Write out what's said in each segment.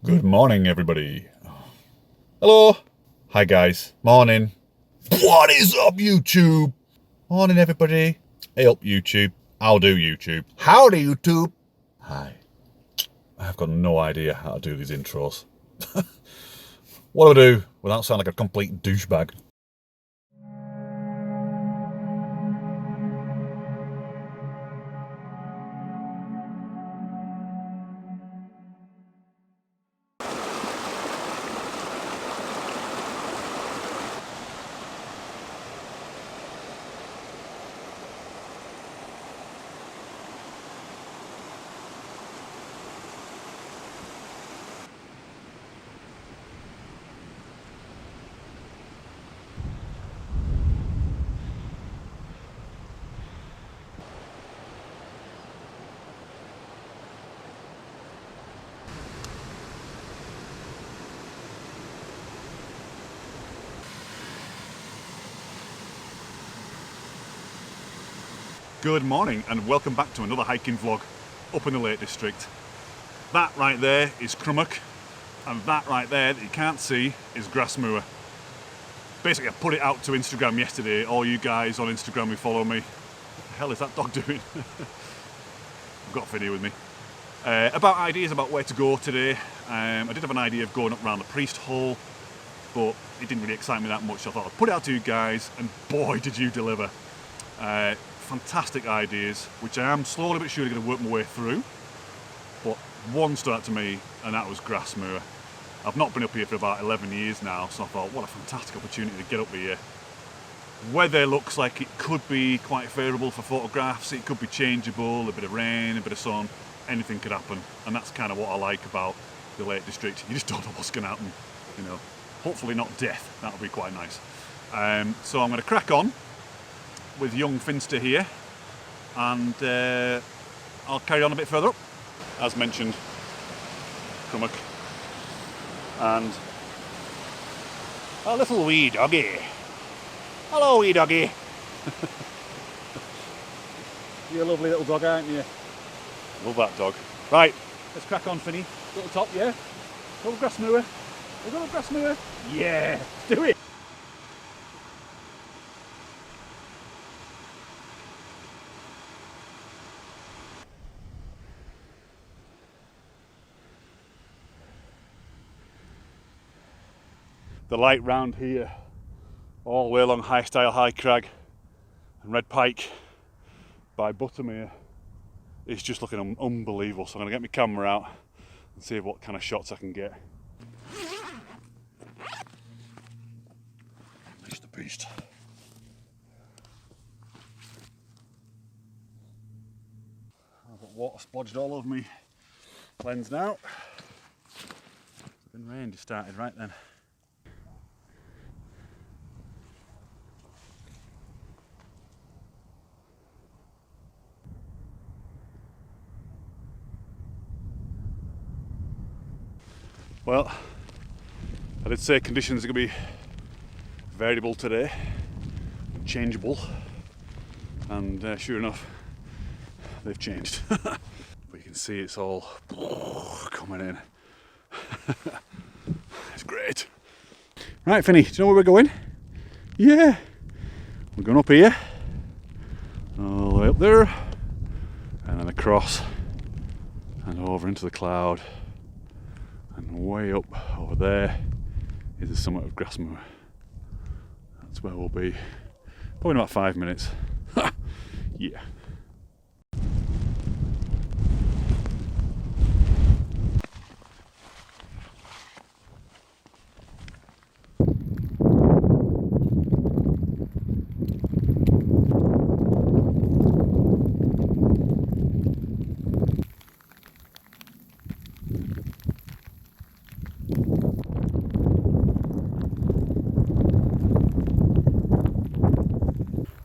Good morning, everybody. Hello. Hi, guys. Morning. What is up, YouTube? Morning, everybody. Hey up, YouTube. I'll do YouTube. Howdy, YouTube. Hi. I've got no idea how to do these intros. What do I do without sounding like a complete douchebag? Good morning and welcome back to another hiking vlog up in the Lake District. That right there is Crummock, and that right there that you can't see is Grasmoor. Basically, I put it out to Instagram yesterday. All you guys on Instagram who follow me. What the hell is that dog doing? I've got Finny with me. About ideas about where to go today. I did have an idea of going up around the Priest Hole, but it didn't really excite me that much. So I thought I'd put it out to you guys, and boy did you deliver. Fantastic ideas, which I am slowly but surely going to work my way through. But one stood out to me, and that was Grasmoor. I've not been up here for about 11 years now, so I thought, what a fantastic opportunity to get up here. Weather looks like it could be quite favourable for photographs. It could be changeable, a bit of rain, a bit of sun, anything could happen. And that's kind of what I like about the Lake District. You just don't know what's going to happen, you know. Hopefully not death, that'll be quite nice. So I'm going to crack on with young Finster here, and I'll carry on a bit further up. As mentioned, Crummock and a little wee doggy. Hello, wee doggy. You're a lovely little dog, aren't you? Love that dog. Right, let's crack on, Finny. Go to the top, yeah? Go to Grasmoor. Go to Grasmoor. Yeah, do it. The light round here, all the way along High Style High Crag and Red Pike by Buttermere, is just looking unbelievable. So I'm going to get my camera out and see what kind of shots I can get. There's the beast. I've got water splodged all over me lens now. The rain just started right then. Well, I did say conditions are going to be variable today, changeable, and sure enough, they've changed. But you can see it's all coming in. It's great. Right, Finny, do you know where we're going? Yeah, we're going up here, all the way up there, and then across, and over into the cloud. And way up over there is the summit of Grasmoor. That's where we'll be. Probably in about 5 minutes. Yeah.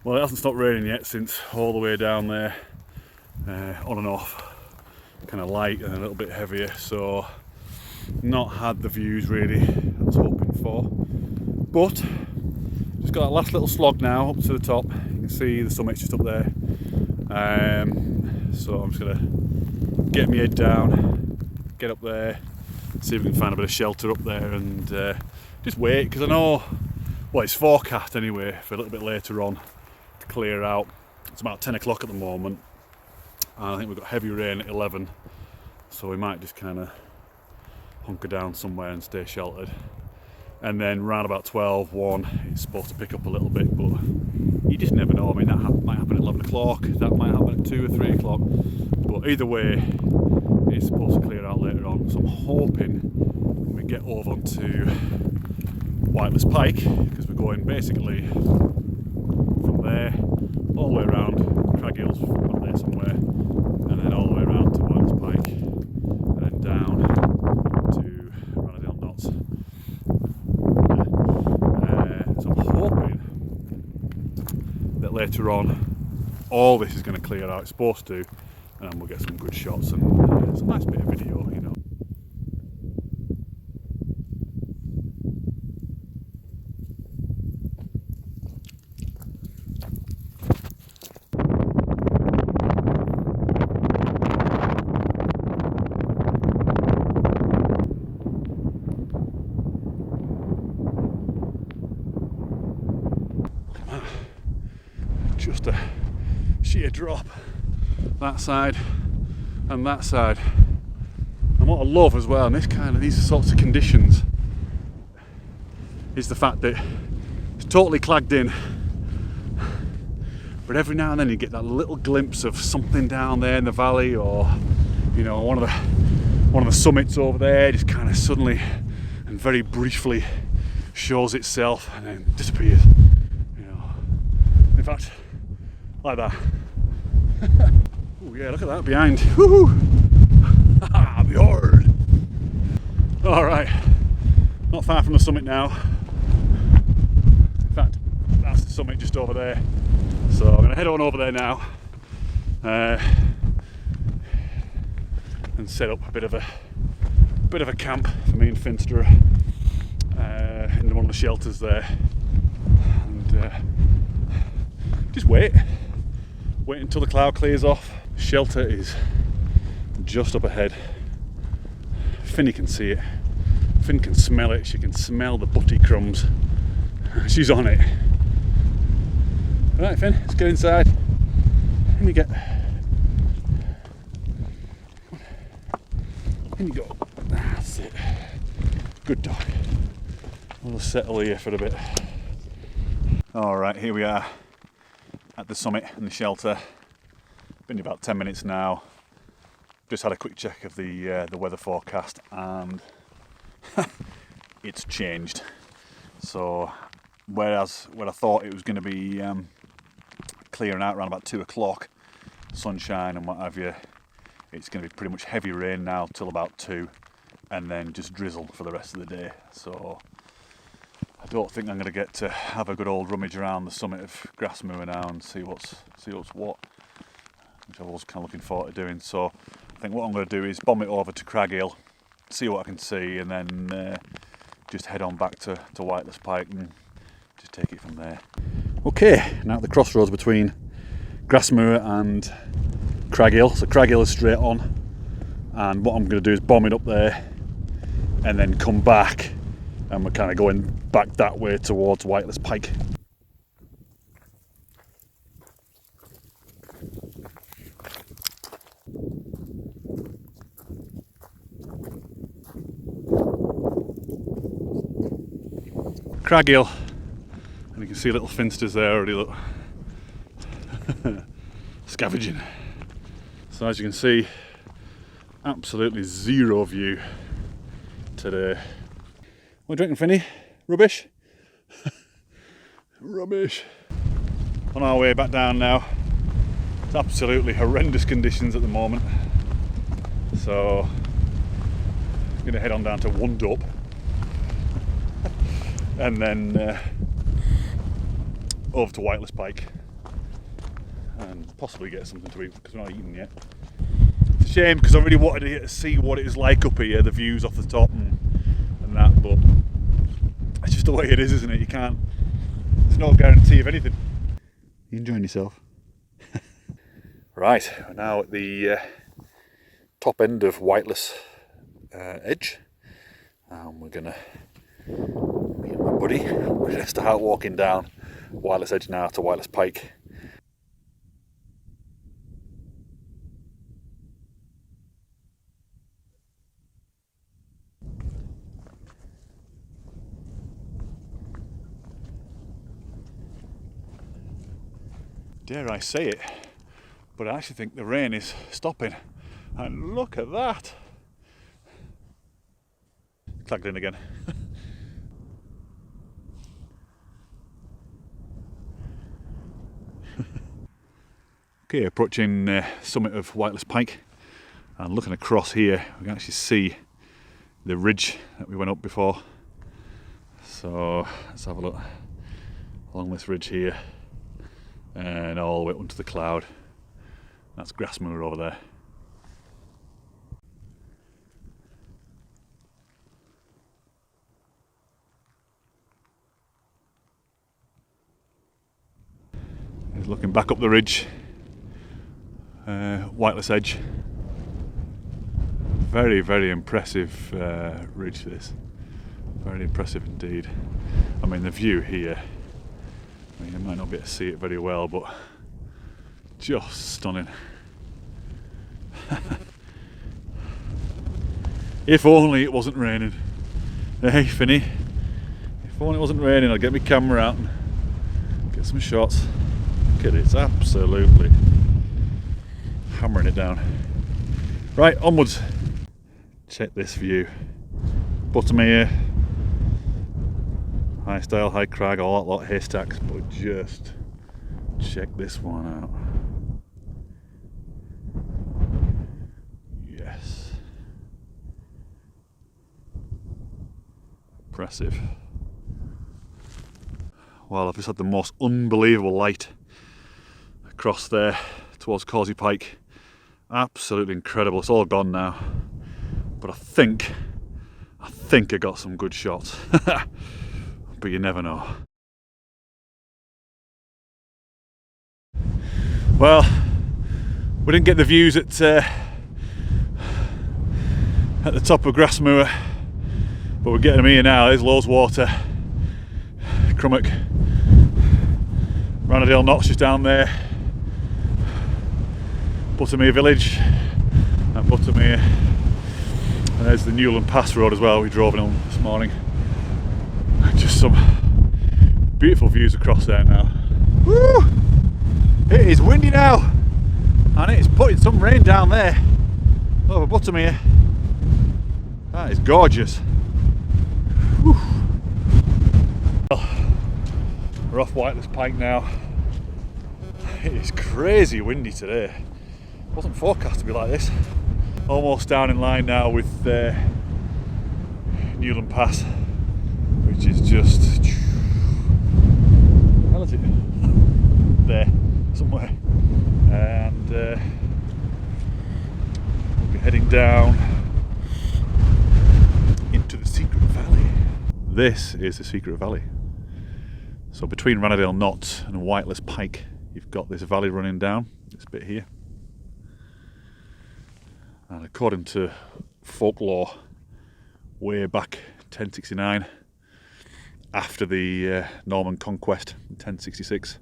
Well, it hasn't stopped raining yet since all the way down there, on and off, kind of light and a little bit heavier, so not had the views really I was hoping for, but just got that last little slog now up to the top. You can see the summit's just up there, so I'm just going to get my head down, get up there, see if we can find a bit of shelter up there and just wait, because I know, well, it's forecast anyway for a little bit later on to clear out. It's about 10 o'clock at the moment, and I think we've got heavy rain at 11, so we might just kind of hunker down somewhere and stay sheltered. And then round about 12, 1, it's supposed to pick up a little bit, but you just never know. I mean, that might happen at 11 o'clock, that might happen at 2 or 3 o'clock, but either way, it's supposed to clear out later on. So I'm hoping we get over onto Whiteless Pike, because we're going basically from there all the way around. Crag Hill's up there somewhere, and then all the way around to Whiteless Pike, and then down to Ranadale Knots. So I'm hoping that later on all this is going to clear out. It's supposed to, and we'll get some good shots and some nice bit of video, you know. Just a sheer drop, that side and that side. And what I love as well in these sorts of conditions is the fact that it's totally clagged in, but every now and then you get that little glimpse of something down there in the valley, or you know, one of the summits over there just kind of suddenly and very briefly shows itself and then disappears, you know. In fact, like that. Oh yeah, look at that behind. Woohoo! Behold! Alright, not far from the summit now. In fact, that's the summit just over there. So I'm going to head on over there now and set up a bit of a camp for me and Finster in one of the shelters there, and just wait until the cloud clears off. Shelter is just up ahead. Finny can see it. Finn can smell it. She can smell the butty crumbs. She's on it. Right, Finn, let's get inside. In you get. In you go. That's it. Good dog. We'll settle here for a bit. Alright, here we are at the summit and the shelter. Been about 10 minutes now. Just had a quick check of the weather forecast, and it's changed. So whereas when I thought it was going to be clearing out around about 2 o'clock, sunshine and what have you, it's going to be pretty much heavy rain now till about 2, and then just drizzle for the rest of the day. So I don't think I'm going to get to have a good old rummage around the summit of Grasmoor now and see what's what, which I was kind of looking forward to doing. So I think what I'm going to do is bomb it over to Crag Hill, see what I can see, and then just head on back to Whiteless Pike and just take it from there. Okay, now at the crossroads between Grasmoor and Crag Hill. So Crag Hill is straight on, and what I'm going to do is bomb it up there and then come back, and we're kind of going back that way towards Whiteless Pike. Crag Hill, and you can see little finsters there already, look. Scavenging. So as you can see, absolutely zero view today. What are you drinking, Finny? Rubbish? Rubbish. On our way back down now. It's absolutely horrendous conditions at the moment. So I'm going to head on down to One Up and then over to Whiteless Pike and possibly get something to eat, because we're not eating yet. It's a shame, because I really wanted to see what it was like up here, the views off the top and that, but it's just the way it is, isn't it? You can't, there's no guarantee of anything. You enjoying yourself? Right, we're now at the top end of Whiteless Edge, And we're gonna, me and my buddy, we're gonna start walking down Whiteless Edge now to Whiteless Pike. Dare I say it, but I actually think the rain is stopping. And look at that! Clagged in again. Okay, approaching summit of Whiteless Pike, and looking across here, we can actually see the ridge that we went up before. So let's have a look along this ridge here, and all the way up onto the cloud. That's Grasmoor over there. He's looking back up the ridge, Whiteless Edge. Very, very impressive ridge this. Very impressive indeed. I mean, the view here, I mean, you might not be able to see it very well, but just stunning. If only it wasn't raining. Hey Finny, if only it wasn't raining, I'd get my camera out and get some shots. Look at it, it's absolutely hammering it down. Right, onwards. Check this view. Bottom here, high style, high crag, all that lot, haystacks, but just check this one out. Yes. Impressive. Well, I've just had the most unbelievable light across there towards Causey Pike. Absolutely incredible. It's all gone now, but I think I got some good shots. But you never know. Well, we didn't get the views at the top of Grasmoor, but we're getting them here now. There's Lowes Water, Crummock, Ranadale Notch is down there, Buttermere Village, and Buttermere. And there's the Newland Pass Road as well, we drove in on this morning. Just some beautiful views across there now. Woo! It is windy now, and it is putting some rain down there over Buttermere. That is gorgeous. Whew. Well, we're off Whiteless Pike now. It is crazy windy today. It wasn't forecast to be like this. Almost down in line now with Newland Pass, which is just, how is it? There, somewhere. And we'll be heading down into the Secret Valley. This is the Secret Valley. So between Ranadale Knot and Whiteless Pike, you've got this valley running down, this bit here. And according to folklore, way back 1069, after the Norman conquest in 1066,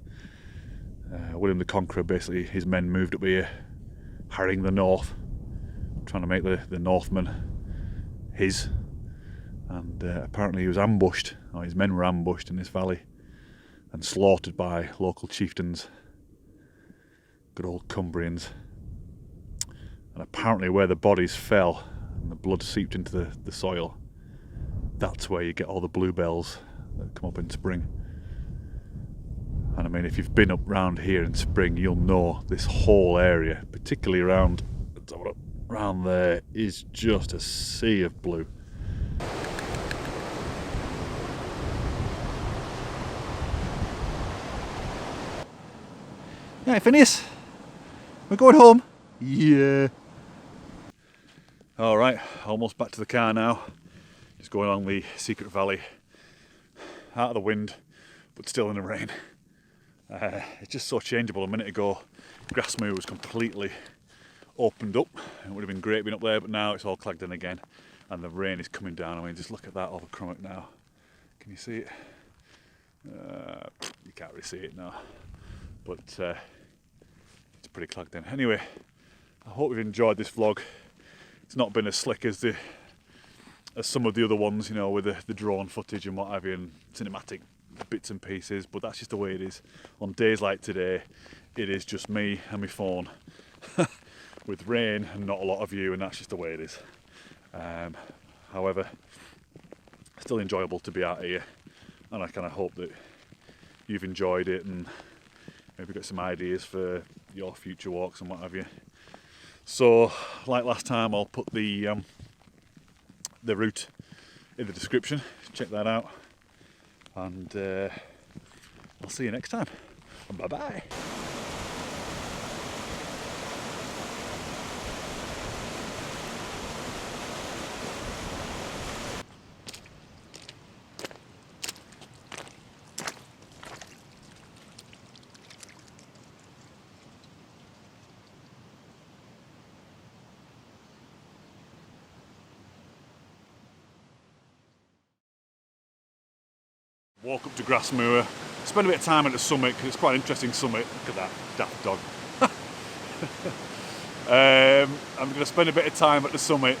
William the Conqueror, basically his men moved up here, harrying the north, trying to make the Northmen his, and apparently he was ambushed, or his men were ambushed in this valley and slaughtered by local chieftains, good old Cumbrians. And apparently where the bodies fell and the blood seeped into the soil, that's where you get all the bluebells that come up in spring. And I mean, if you've been up round here in spring, you'll know this whole area, particularly around there, is just a sea of blue. Yeah, Phineas, we're going home. Yeah. Alright, almost back to the car now. Just going along the Secret Valley. Out of the wind, but still in the rain. It's just so changeable. A minute ago, Grasmoor was completely opened up. It would have been great being up there, but now it's all clagged in again. and the rain is coming down. I mean, just look at that over Crummock now. Can you see it? You can't really see it now, but it's pretty clogged in. Anyway, I hope you've enjoyed this vlog. It's not been as slick as some of the other ones, you know, with the drone footage and what have you, and cinematic bits and pieces, but that's just the way it is. On days like today, it is just me and my phone with rain and not a lot of you, and that's just the way it is. However, still enjoyable to be out here, and I kind of hope that you've enjoyed it and maybe got some ideas for your future walks and what have you. So, like last time, I'll put the route in the description. Check that out, and I'll see you next time. Bye bye. Walk up to Grasmoor, spend a bit of time at the summit because it's quite an interesting summit. Look at that daft dog. I'm going to spend a bit of time at the summit